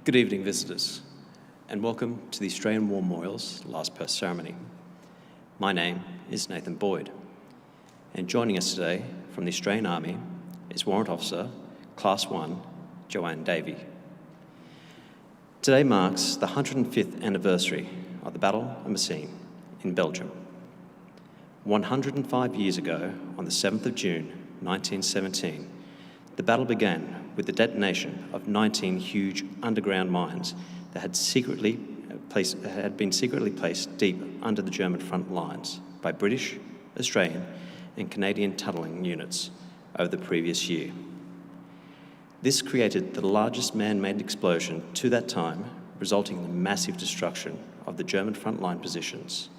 Good evening, visitors, and welcome to the Australian War Memorial's last post ceremony. My name is Nathan Boyd, and joining us today from the Australian Army is Warrant Officer, Class 1, Joanne Davey. Today marks the 105th anniversary of the Battle of Messines in Belgium. 105 years ago, on the 7th of June 1917, the battle began with the detonation of 19 huge underground mines that had been secretly placed deep under the German front lines by British, Australian and Canadian tunnelling units over the previous year. This created the largest man-made explosion to that time, resulting in the massive destruction of the German frontline positions,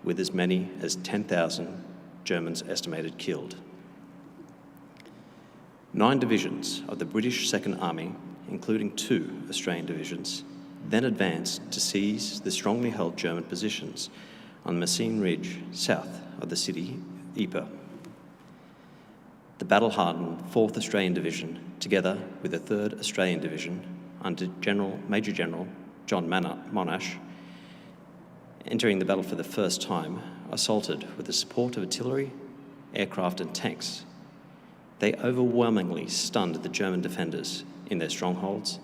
with as many as 10,000 Germans estimated killed. 9 divisions of the British Second Army, including 2 Australian divisions, then advanced to seize the strongly held German positions on Messines Ridge, south of the city Ypres. The battle-hardened 4th Australian Division, together with the 3rd Australian Division under Major General John Monash, entering the battle for the first time, assaulted with the support of artillery, aircraft and tanks. They overwhelmingly stunned the German defenders in their strongholds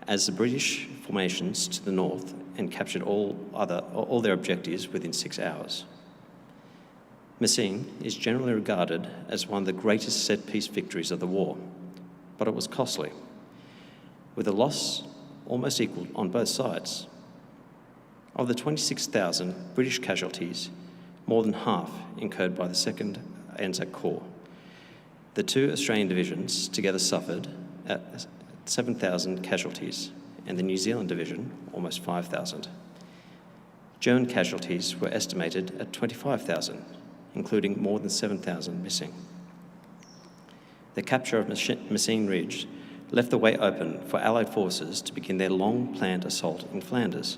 as the British formations to the north and captured all their objectives within 6 hours. Messines is generally regarded as one of the greatest set-piece victories of the war, but it was costly, with a loss almost equal on both sides. Of the 26,000 British casualties, more than half incurred by the 2nd Anzac Corps. The 2 Australian divisions together suffered 7,000 casualties, and the New Zealand division almost 5,000. German casualties were estimated at 25,000, including more than 7,000 missing. The capture of Messines Ridge left the way open for Allied forces to begin their long-planned assault in Flanders,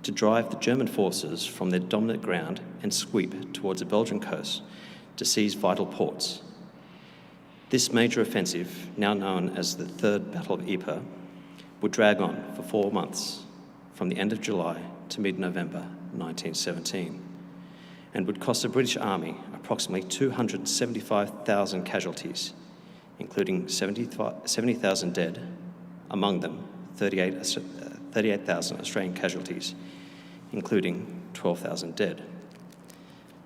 to drive the German forces from their dominant ground and sweep towards the Belgian coast to seize vital ports. This major offensive, now known as the Third Battle of Ypres, would drag on for 4 months, from the end of July to mid-November 1917, and would cost the British Army approximately 275,000 casualties, including 70,000 dead, among them 38,000 Australian casualties, including 12,000 dead.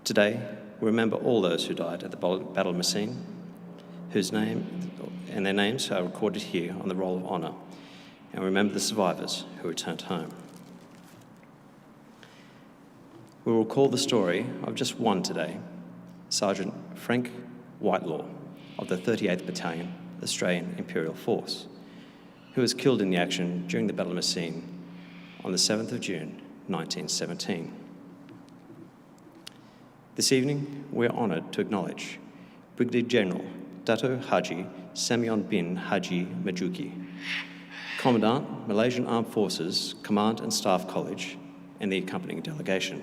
Today, we remember all those who died at the Battle of Messines, whose name and their names are recorded here on the Roll of Honour, and remember the survivors who returned home. We will recall the story of just one today, Sergeant Frank Whitelaw of the 38th Battalion, Australian Imperial Force, who was killed in the action during the Battle of Messines on the 7th of June 1917. This evening, we are honoured to acknowledge Brigadier General Dato Haji Semyon bin Haji Majuki, Commandant, Malaysian Armed Forces Command and Staff College, and the accompanying delegation.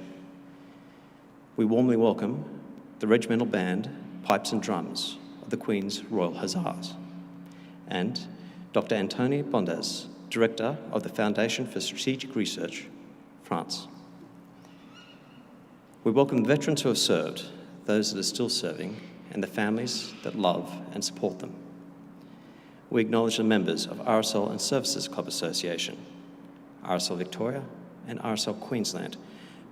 We warmly welcome the Regimental Band, Pipes and Drums of the Queen's Royal Hussars, and Dr. Anthony Bondes, Director of the Foundation for Strategic Research, France. We welcome the veterans who have served, those that are still serving, and the families that love and support them. We acknowledge the members of RSL Services Clubs Association, RSL Victoria and RSL Queensland,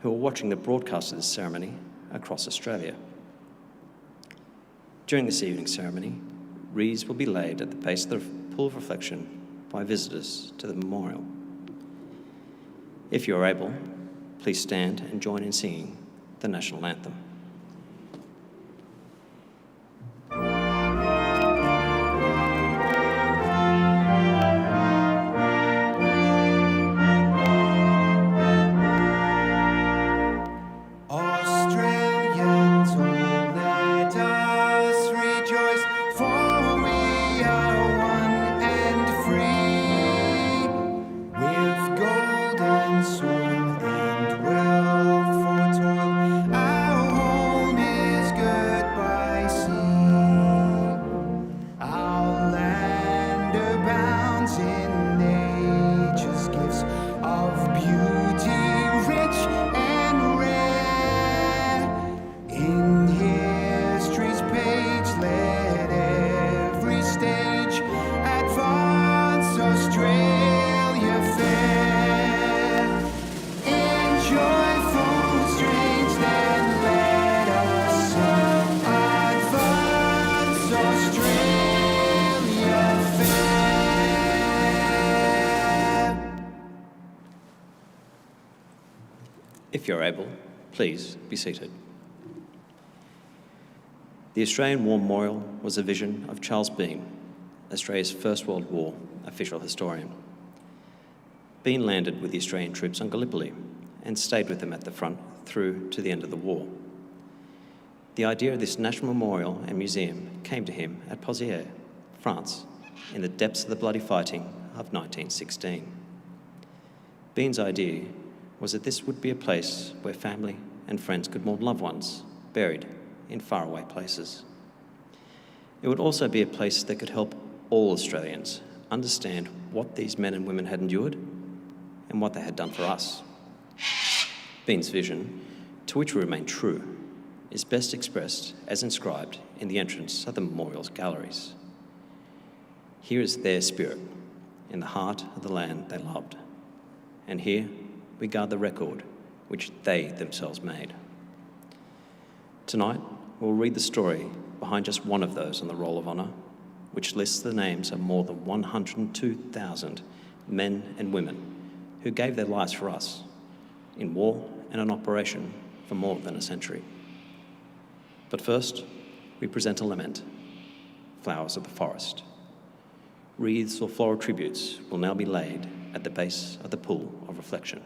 who are watching the broadcast of this ceremony across Australia. During this evening's ceremony, wreaths will be laid at the base of the pool of reflection by visitors to the memorial. If you are able, please stand and join in singing the national anthem. Sword and wealth for toil, our If you're able, please be seated. The Australian War Memorial was a vision of Charles Bean, Australia's First World War official historian. Bean landed with the Australian troops on Gallipoli and stayed with them at the front through to the end of the war. The idea of this national memorial and museum came to him at Pozières, France, in the depths of the bloody fighting of 1916. Bean's idea was that this would be a place where family and friends could mourn loved ones buried in faraway places. It would also be a place that could help all Australians understand what these men and women had endured and what they had done for us. Bean's vision, to which we remain true, is best expressed as inscribed in the entrance of the memorial's galleries. Here is their spirit, in the heart of the land they loved. And here we guard the record which they themselves made. Tonight, we'll read the story behind just one of those on the Roll of Honour, which lists the names of more than 102,000 men and women who gave their lives for us in war and in operation for more than a century. But first, we present a lament, Flowers of the Forest. Wreaths or floral tributes will now be laid at the base of the pool of reflection.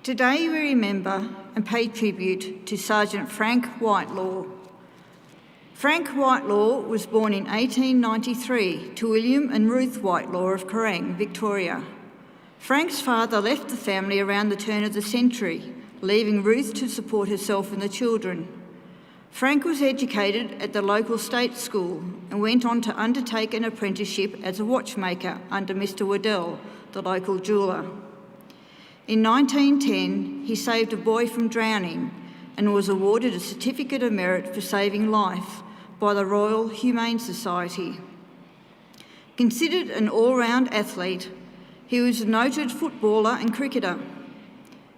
Today we remember and pay tribute to Sergeant Frank Whitelaw. Frank Whitelaw was born in 1893 to William and Ruth Whitelaw of Kerrang, Victoria. Frank's father left the family around the turn of the century, leaving Ruth to support herself and the children. Frank was educated at the local state school and went on to undertake an apprenticeship as a watchmaker under Mr. Waddell, the local jeweller. In 1910, he saved a boy from drowning and was awarded a Certificate of Merit for saving life by the Royal Humane Society. Considered an all-round athlete, he was a noted footballer and cricketer.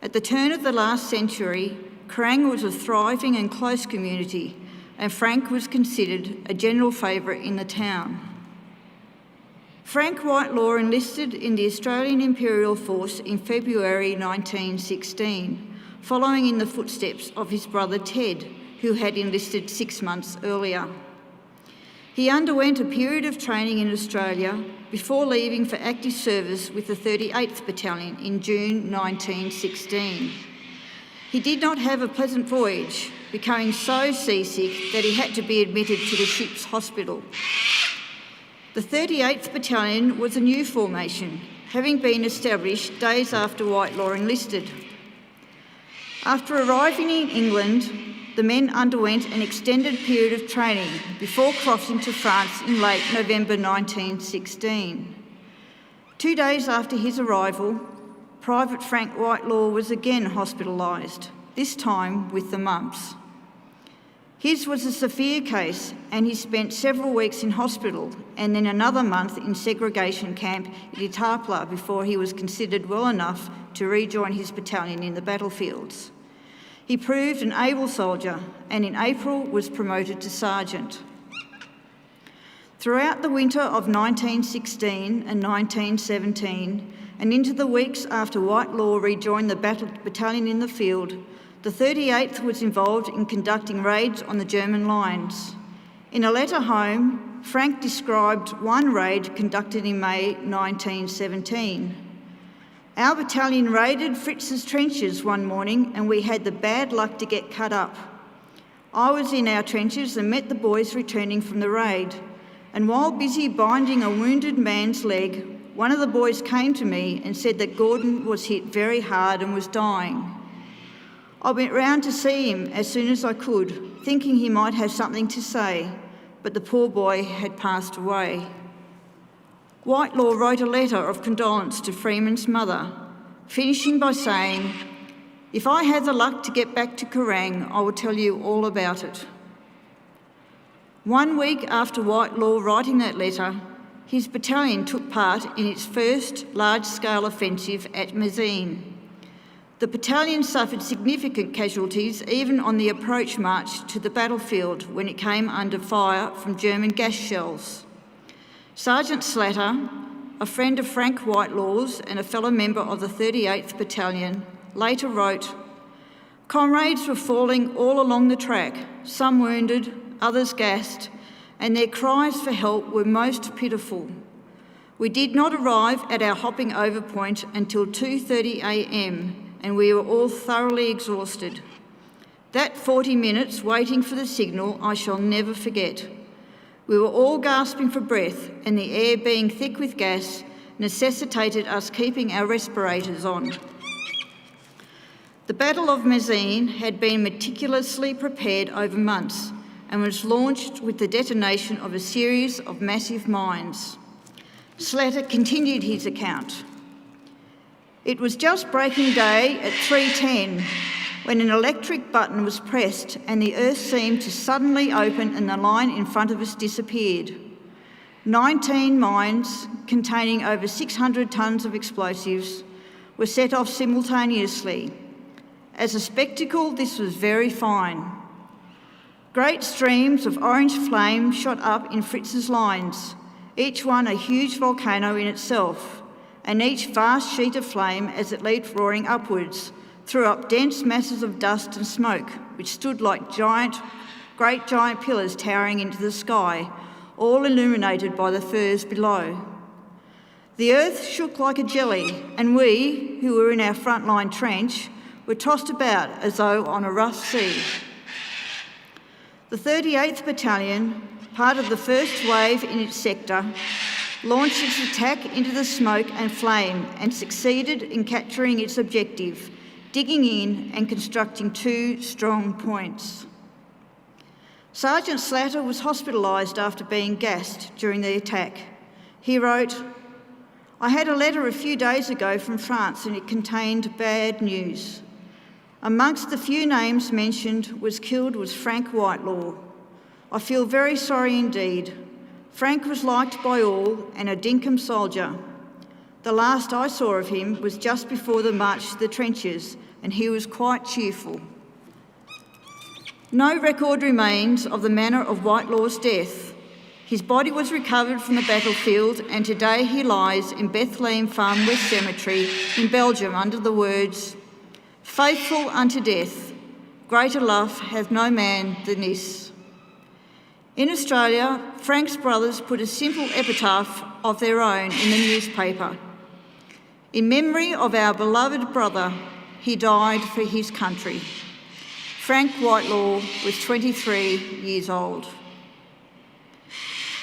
At the turn of the last century, Kerrang was a thriving and close community, and Frank was considered a general favourite in the town. Frank Whitelaw enlisted in the Australian Imperial Force in February 1916, following in the footsteps of his brother Ted, who had enlisted 6 months earlier. He underwent a period of training in Australia before leaving for active service with the 38th Battalion in June 1916. He did not have a pleasant voyage, becoming so seasick that he had to be admitted to the ship's hospital. The 38th Battalion was a new formation, having been established days after Whitelaw enlisted. After arriving in England, the men underwent an extended period of training before crossing to France in late November 1916. 2 days after his arrival, Private Frank Whitelaw was again hospitalised, this time with the mumps. His was a severe case, and he spent several weeks in hospital and then another month in segregation camp at Itapla before he was considered well enough to rejoin his battalion in the battlefields. He proved an able soldier and in April was promoted to sergeant. Throughout the winter of 1916 and 1917 and into the weeks after Whitelaw rejoined the battalion in the field, the 38th was involved in conducting raids on the German lines. In a letter home, Frank described one raid conducted in May 1917. Our battalion raided Fritz's trenches one morning and we had the bad luck to get cut up. I was in our trenches and met the boys returning from the raid, and while busy binding a wounded man's leg, one of the boys came to me and said that Gordon was hit very hard and was dying. I went round to see him as soon as I could, thinking he might have something to say, but the poor boy had passed away. Whitelaw wrote a letter of condolence to Freeman's mother, finishing by saying, "If I had the luck to get back to Kerrang, I will tell you all about it." 1 week after Whitelaw writing that letter, his battalion took part in its first large-scale offensive at Messines. The battalion suffered significant casualties even on the approach march to the battlefield when it came under fire from German gas shells. Sergeant Slatter, a friend of Frank Whitelaw's and a fellow member of the 38th Battalion, later wrote, "Comrades were falling all along the track, some wounded, others gassed, and their cries for help were most pitiful. We did not arrive at our hopping over point until 2:30 a.m, and we were all thoroughly exhausted. That 40 minutes waiting for the signal I shall never forget. We were all gasping for breath, and the air being thick with gas necessitated us keeping our respirators on." The Battle of Messines had been meticulously prepared over months and was launched with the detonation of a series of massive mines. Slatter continued his account. "It was just breaking day at 3:10 when an electric button was pressed and the earth seemed to suddenly open and the line in front of us disappeared. 19 mines containing over 600 tonnes of explosives were set off simultaneously. As a spectacle, this was very fine. Great streams of orange flame shot up in Fritz's lines, each one a huge volcano in itself, and each vast sheet of flame as it leaped roaring upwards, threw up dense masses of dust and smoke, which stood like great giant pillars towering into the sky, all illuminated by the firs below. The earth shook like a jelly, and we, who were in our frontline trench, were tossed about as though on a rough sea. The 38th Battalion, part of the first wave in its sector, launched its attack into the smoke and flame and succeeded in capturing its objective, digging in and constructing 2 strong points. Sergeant Slatter was hospitalised after being gassed during the attack. He wrote, "I had a letter a few days ago from France and it contained bad news. Amongst the few names mentioned was Frank Whitelaw. I feel very sorry indeed. Frank was liked by all and a dinkum soldier. The last I saw of him was just before the march to the trenches, and he was quite cheerful." No record remains of the manner of Whitelaw's death. His body was recovered from the battlefield, and today he lies in Bethlehem Farm West Cemetery in Belgium under the words, "Faithful unto death, greater love hath no man than this." In Australia, Frank's brothers put a simple epitaph of their own in the newspaper. In memory of our beloved brother, he died for his country. Frank Whitelaw was 23 years old.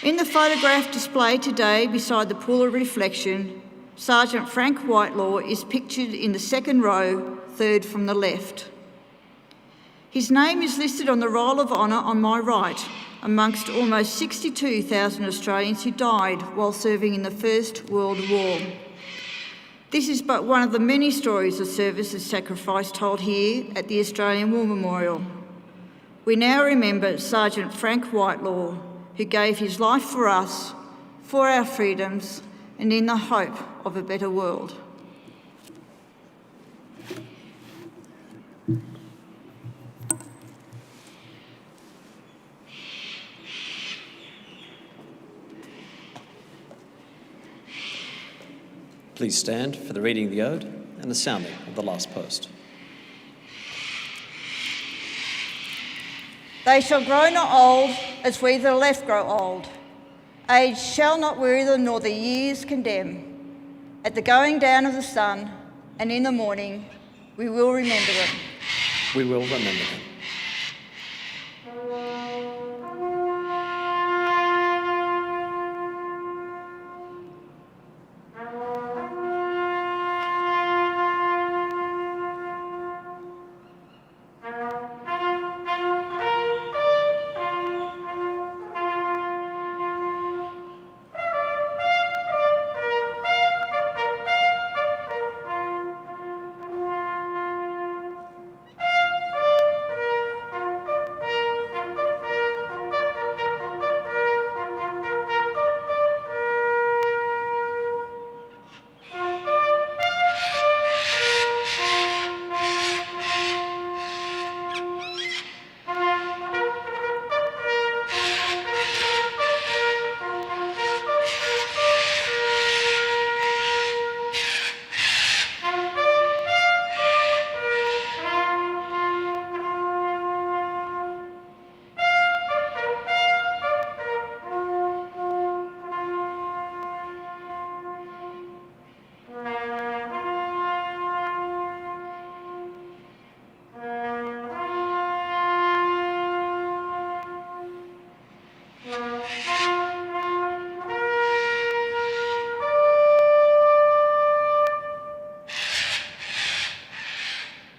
In the photograph displayed today beside the pool of reflection, Sergeant Frank Whitelaw is pictured in the second row, third from the left. His name is listed on the Roll of Honour on my right, amongst almost 62,000 Australians who died while serving in the First World War. This is but one of the many stories of service and sacrifice told here at the Australian War Memorial. We now remember Sergeant Frank Whitelaw, who gave his life for us, for our freedoms, and in the hope of a better world. Please stand for the reading of the ode and the sounding of the last post. They shall grow not old as we that are left grow old. Age shall not weary them, nor the years condemn. At the going down of the sun and in the morning, we will remember them. We will remember them.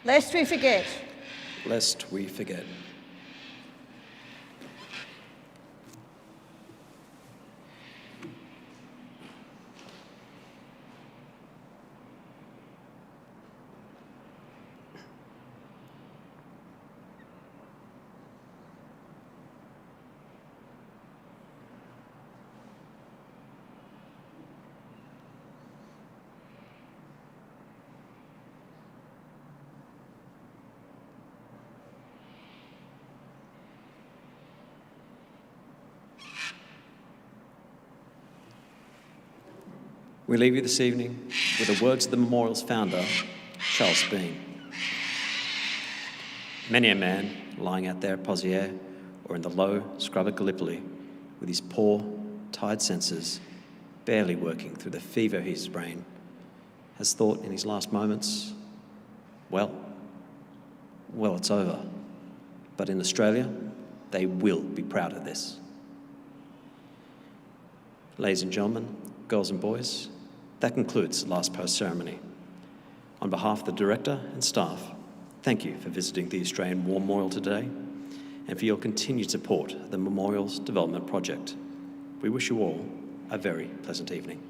Lest we forget. Lest we forget. We leave you this evening with the words of the memorial's founder, Charles Bean. Many a man lying out there at Pozières or in the low scrub at Gallipoli with his poor, tired senses barely working through the fever of his brain has thought in his last moments, well, it's over. But in Australia, they will be proud of this. Ladies and gentlemen, girls and boys, that concludes the last post ceremony. On behalf of the Director and staff, thank you for visiting the Australian War Memorial today and for your continued support of the Memorial's development project. We wish you all a very pleasant evening.